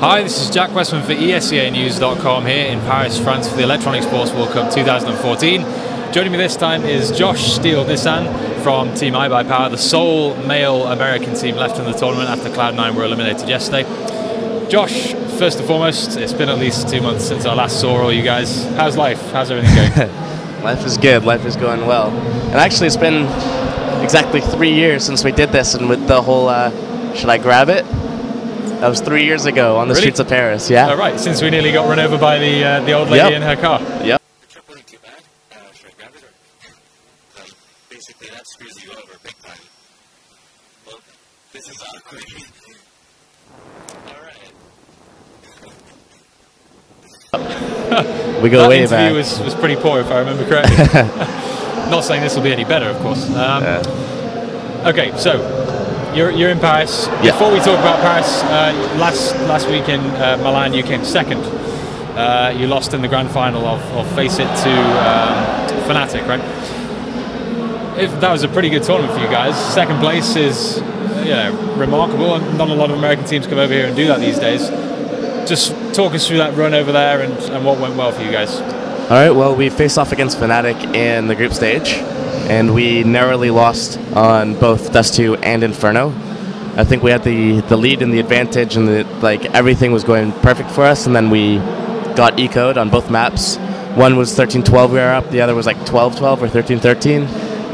Hi, this is Jack Westman for ESWC here in Paris, France for the Electronic Sports World Cup 2014. Joining me this time is Josh Steele-Nissan from Team iBUYPOWER, the sole male American team left in the tournament after Cloud9 were eliminated yesterday. Josh, first and foremost, it's been at least 2 months since I last saw all you guys. How's life? How's everything going? Life is good. Life is going well. And actually, it's been exactly 3 years since we did this, and with the whole, should I grab it? That was 3 years ago on the streets of Paris, yeah. Oh, right, since we nearly got run over by the old lady in her car. Yep. Basically, that screws you over big time. Well, this is awkward. We go way back. That interview was pretty poor, if I remember correctly. Not saying this will be any better, of course. Okay, so you're in Paris. Yeah. Before we talk about Paris, last week in Milan, you came second. You lost in the grand final of Face It to Fnatic, right? That was a pretty good tournament for you guys. Second place is remarkable, and not a lot of American teams come over here and do that these days. Just talk us through that run over there and what went well for you guys. All right, well, we faced off against Fnatic in the group stage, and we narrowly lost on both Dust 2 and Inferno. I think we had the lead and the advantage, and everything was going perfect for us, and then we got ecoed on both maps. One was 13-12 we were up, the other was like 12-12 or 13-13,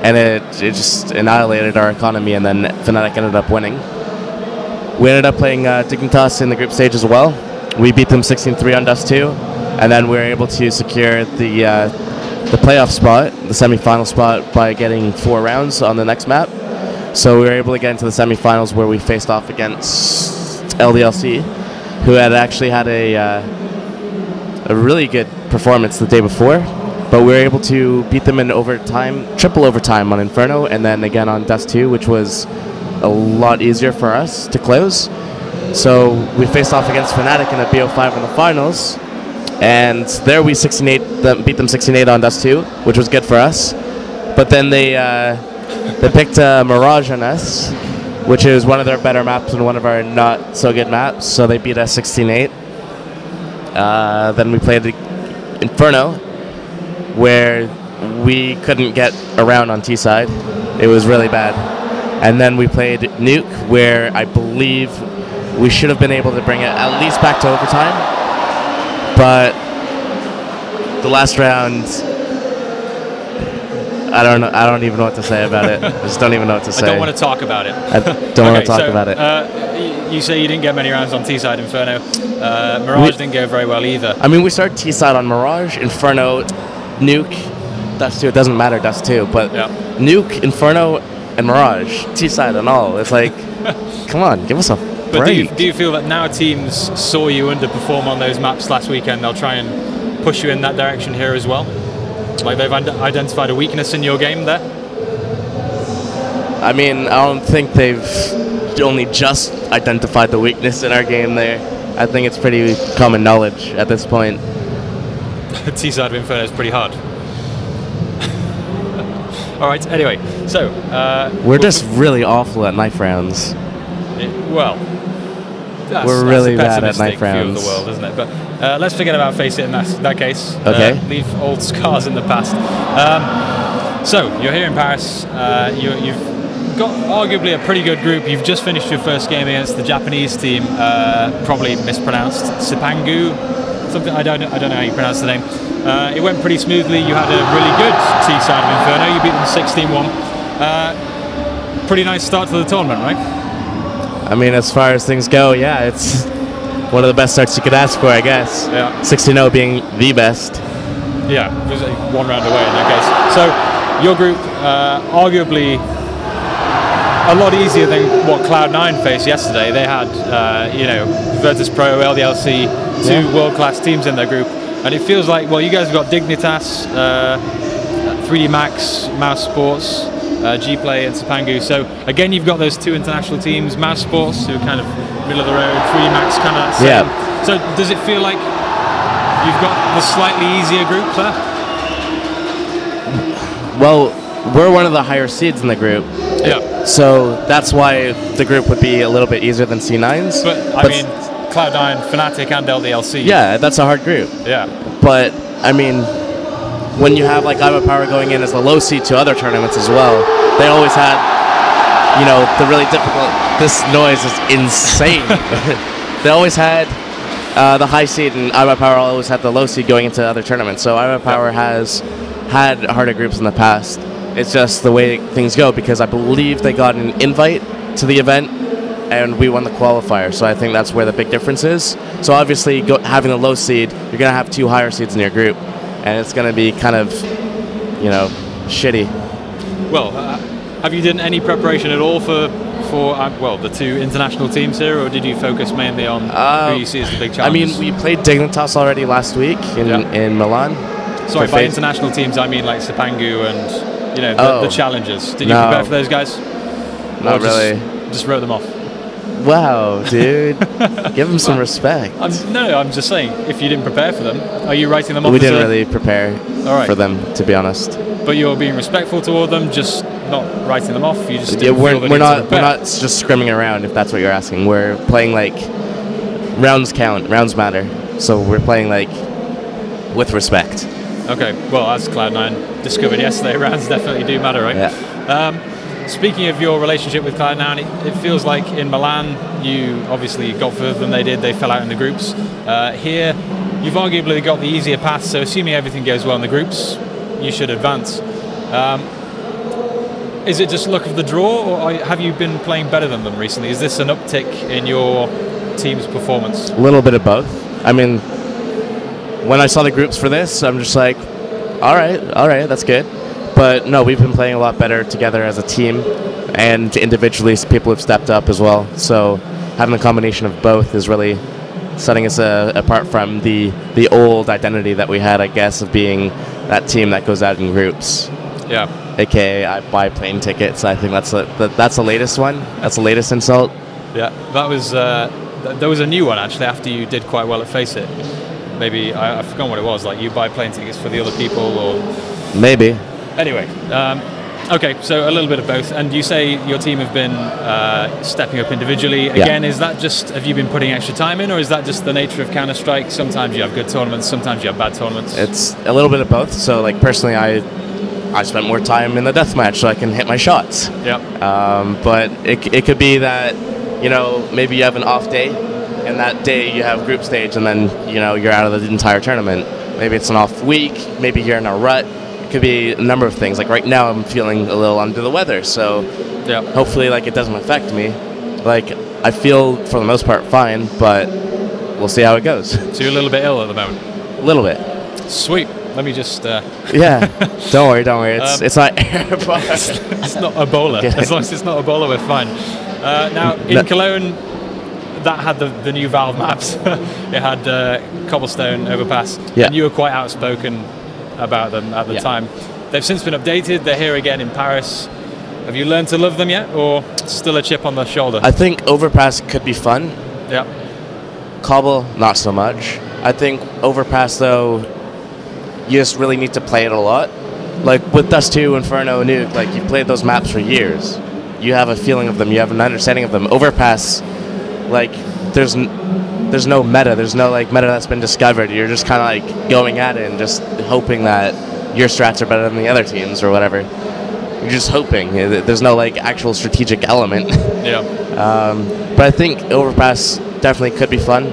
and it just annihilated our economy, and then Fnatic ended up winning. We ended up playing Dignitas in the group stage as well. We beat them 16-3 on Dust 2, and then we were able to secure the playoff spot, the semi-final spot, by getting 4 rounds on the next map. So we were able to get into the semi-finals where we faced off against LDLC, who had actually had a really good performance the day before, but we were able to beat them in overtime, triple overtime on Inferno, and then again on Dust 2, which was a lot easier for us to close. So we faced off against Fnatic in a BO5 in the finals, and there we beat them 16-8 on Dust 2, which was good for us. But then they picked Mirage on us, which is one of their better maps and one of our not so good maps, so they beat us 16-8. Then we played Inferno, where we couldn't get around on T-side. It was really bad. And then we played Nuke, where I believe we should have been able to bring it at least back to overtime. But the last round, I don't know. I don't even know what to say about it. I just don't even know what to say. I don't want to talk about it. I don't want to talk about it. You say you didn't get many rounds on T-side Inferno. Mirage didn't go very well either. I mean, we started T-side on Mirage, Inferno, Nuke, Dust 2. It doesn't matter, Dust 2. But Nuke, Inferno, and Mirage, T-side and all. It's like, come on, give us a But break. do you feel that now teams saw you underperform on those maps last weekend, they'll try and push you in that direction here as well? Like they've identified a weakness in your game there? I mean, I don't think they've only just identified the weakness in our game there. I think it's pretty common knowledge at this point. T-side of Inferno is pretty hard. All right, anyway, so... we're just really awful at knife rounds. We're really bad at knife rounds. View of the world, isn't it? But let's forget about Face It in that case. Okay. Leave old scars in the past. So you're here in Paris. You've got arguably a pretty good group. You've just finished your first game against the Japanese team, probably mispronounced, Sipangu. Something I don't know how you pronounce the name. It went pretty smoothly. You had a really good T-side of Inferno. You beat them 16-1. Pretty nice start to the tournament, right? I mean, as far as things go, yeah, it's one of the best starts you could ask for, I guess. Yeah. 16-0 being the best. Yeah, it was one round away in that case. So your group, arguably a lot easier than what Cloud9 faced yesterday. They had, Virtus Pro, LDLC, two world-class teams in their group. And it feels like, well, you guys have got Dignitas, 3D Max, Mouse Sports, G-Play and Sipangu. So again, you've got those two international teams, Mouse Sports, who are kind of middle of the road, 3D Max kind of same. Yeah. So does it feel like you've got the slightly easier group there? Well, we're one of the higher seeds in the group. Yeah. So that's why the group would be a little bit easier than C9's. But I mean, Cloud9, Fnatic, and LDLC. Yeah, that's a hard group. Yeah. But, I mean, when you have like iBUYPOWER going in as the low seed to other tournaments as well, they always had, you know, the really difficult. This noise is insane. They always had the high seed, and iBUYPOWER always had the low seed going into other tournaments. So iBUYPOWER has had harder groups in the past. It's just the way things go, because I believe they got an invite to the event and we won the qualifier. So I think that's where the big difference is. So obviously having the low seed, you're going to have 2 higher seeds in your group, and it's going to be kind of, you know, shitty. Well, have you done any preparation at all for well, the 2 international teams here, or did you focus mainly on who you see as the big challenges? I mean, we played Dignitas already last week in Milan. Sorry, by international teams, I mean like Sapangu and, you know, the challengers. Did you prepare for those guys? Not really. Just wrote them off. Wow, dude. Give them some respect. No, I'm just saying, if you didn't prepare for them, are you writing them off? We didn't really prepare for them, to be honest. But you're being respectful toward them, just not writing them off. You just we're not just scrimming around, if that's what you're asking. We're playing like rounds count, rounds matter. So we're playing like with respect. Okay, well, as Cloud9 discovered yesterday, rounds definitely do matter, right? Yeah. Speaking of your relationship with Cloud9, it feels like in Milan, you obviously got further than they did. They fell out in the groups. Here, you've arguably got the easier path, so assuming everything goes well in the groups, you should advance. Is it just luck of the draw, or have you been playing better than them recently? Is this an uptick in your team's performance? A little bit of both. I mean, when I saw the groups for this, I'm just like, all right, that's good. But no, we've been playing a lot better together as a team, and individually people have stepped up as well. So having a combination of both is really setting us apart from the old identity that we had, I guess, of being that team that goes out in groups. Yeah. AKA I buy plane tickets. I think that's the latest one. That's the latest insult. Yeah, that was there was a new one actually after you did quite well at Face It. Maybe I forgot what it was. Like you buy plane tickets for the other people, or maybe. Anyway, okay, so a little bit of both. And you say your team have been stepping up individually. Again, is that just, have you been putting extra time in, or is that just the nature of Counter-Strike? Sometimes you have good tournaments, sometimes you have bad tournaments. It's a little bit of both. So, like, personally, I spent more time in the deathmatch so I can hit my shots. Yeah. But it could be that, you know, maybe you have an off day, and that day you have group stage, and then, you know, you're out of the entire tournament. Maybe it's an off week, maybe you're in a rut. Could be a number of things. Like right now I'm feeling a little under the weather, so hopefully like it doesn't affect me. Like I feel for the most part fine, but we'll see how it goes. So you're a little bit ill at the moment? A little bit. Sweet. Let me just yeah, don't worry, it's not Ebola. It's not Ebola. As long as it's not Ebola, we're fine. Now in Cologne, that had the new Valve maps. It had Cobblestone Overpass, and you were quite outspoken about them at the time. They've since been updated. They're here again in Paris. Have you learned to love them yet, or still a chip on the shoulder? I think Overpass could be fun. Yeah. Cobble, not so much. I think Overpass, though, you just really need to play it a lot. Like with Dust 2, Inferno, Nuke, like you've played those maps for years. You have a feeling of them. You have an understanding of them. Overpass, like there's no meta. There's no like meta that's been discovered. You're just kind of like going at it and just hoping that your strats are better than the other teams or whatever. You're just hoping. There's no like actual strategic element. Yeah. But I think Overpass definitely could be fun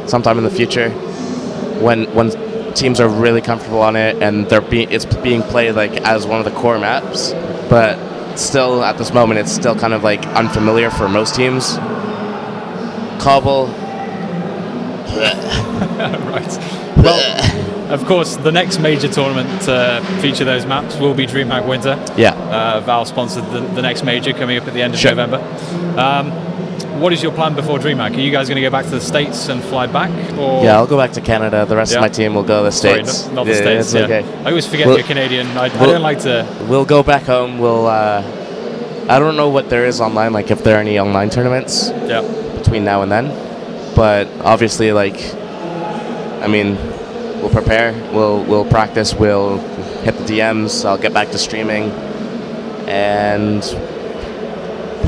sometime in the future when teams are really comfortable on it and it's being played like as one of the core maps. But still, at this moment, it's still kind of like unfamiliar for most teams. Cobble. Right. Well, of course, the next major tournament to feature those maps will be DreamHack Winter. Yeah. Valve sponsored the next major coming up at the end of November. What is your plan before DreamHack? Are you guys going to go back to the States and fly back? Or? Yeah, I'll go back to Canada. The rest of my team will go to the States. Sorry, not the States. Yeah. Okay. I always forget you're Canadian. I don't like to... We'll go back home. We'll... I don't know what there is online, like if there are any online tournaments between now and then. But obviously, like, I mean, we'll prepare, we'll practice, we'll hit the DMs, I'll get back to streaming, and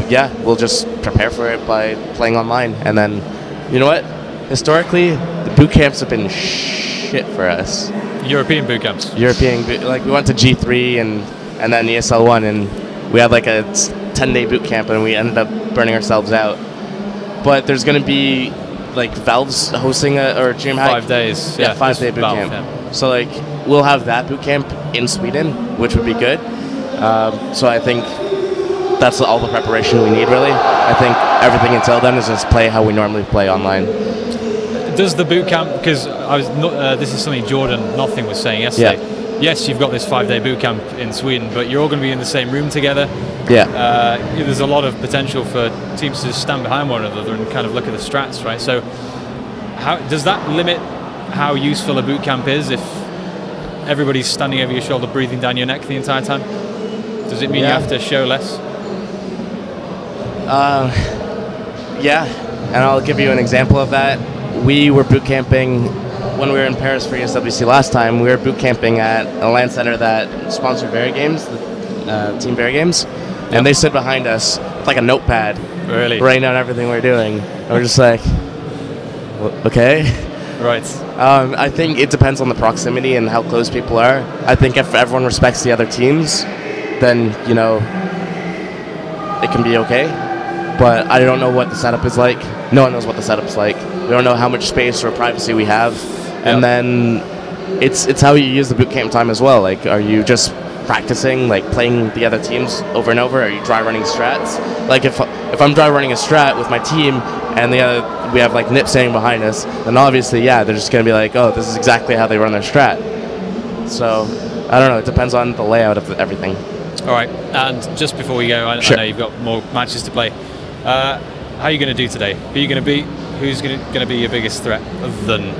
yeah, we'll just prepare for it by playing online. And then, you know what? historically, the boot camps have been shit for us. European boot camps. Like we went to G3 and then ESL1, and we had like a 10-day boot camp, and we ended up burning ourselves out. But there's going to be like Valve's hosting or DreamHack. 5 days. Yeah, 5-day boot Valve, camp. yeah. So like we'll have that boot camp in Sweden, which would be good. So I think that's all the preparation we need, really. I think everything until then is just play how we normally play online. Does the boot camp, because this is something Jordan Nothing was saying yesterday. Yeah. Yes, you've got this 5-day boot camp in Sweden, but you're all going to be in the same room together. Yeah. There's a lot of potential for teams to just stand behind one another and kind of look at the strats, right? So, how does that limit how useful a boot camp is if everybody's standing over your shoulder, breathing down your neck the entire time? Does it mean you have to show less? Yeah, and I'll give you an example of that. We were boot camping when we were in Paris for ESWC last time. We were boot camping at a LAN center that sponsored Very Games, the Team Very Games, and they stood behind us with like a notepad, writing down everything we were doing. And we're just like, okay. Right. I think it depends on the proximity and how close people are. I think if everyone respects the other teams, then, you know, it can be okay. But I don't know what the setup is like. No one knows what the setup's like. We don't know how much space or privacy we have. And then it's how you use the boot camp time as well. Like, are you just practicing, like playing the other teams over and over? Are you dry running strats? Like if I'm dry running a strat with my team and we have like Nip standing behind us, then obviously, yeah, they're just going to be like, oh, this is exactly how they run their strat. So, I don't know. It depends on the layout of everything. All right. And just before we go, I know you've got more matches to play. How are you going to do today? Who are you going to beat? Who's going to be your biggest threat other than,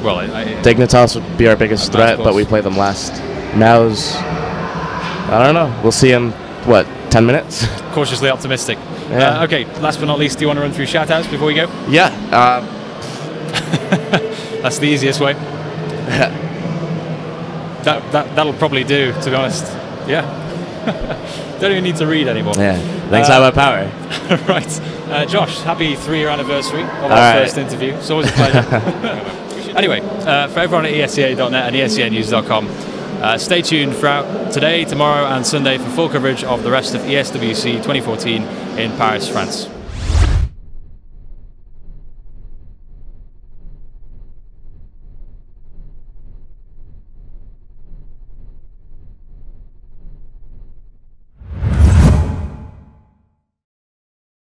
well, Dignitas would be our biggest threat, but we play them last. Now's, I don't know. We'll see in, 10 minutes? Cautiously optimistic. Yeah. Okay, last but not least, do you want to run through shout-outs before we go? Yeah. That's the easiest way. That'll probably do, to be honest. Yeah. Don't even need to read anymore. Yeah. Thanks, iBUYPOWER. Right. Josh, happy 3-year anniversary of our first interview. It's always a pleasure. Anyway, for everyone at esca.net and escanews.com, stay tuned throughout today, tomorrow and Sunday for full coverage of the rest of ESWC 2014 in Paris, France.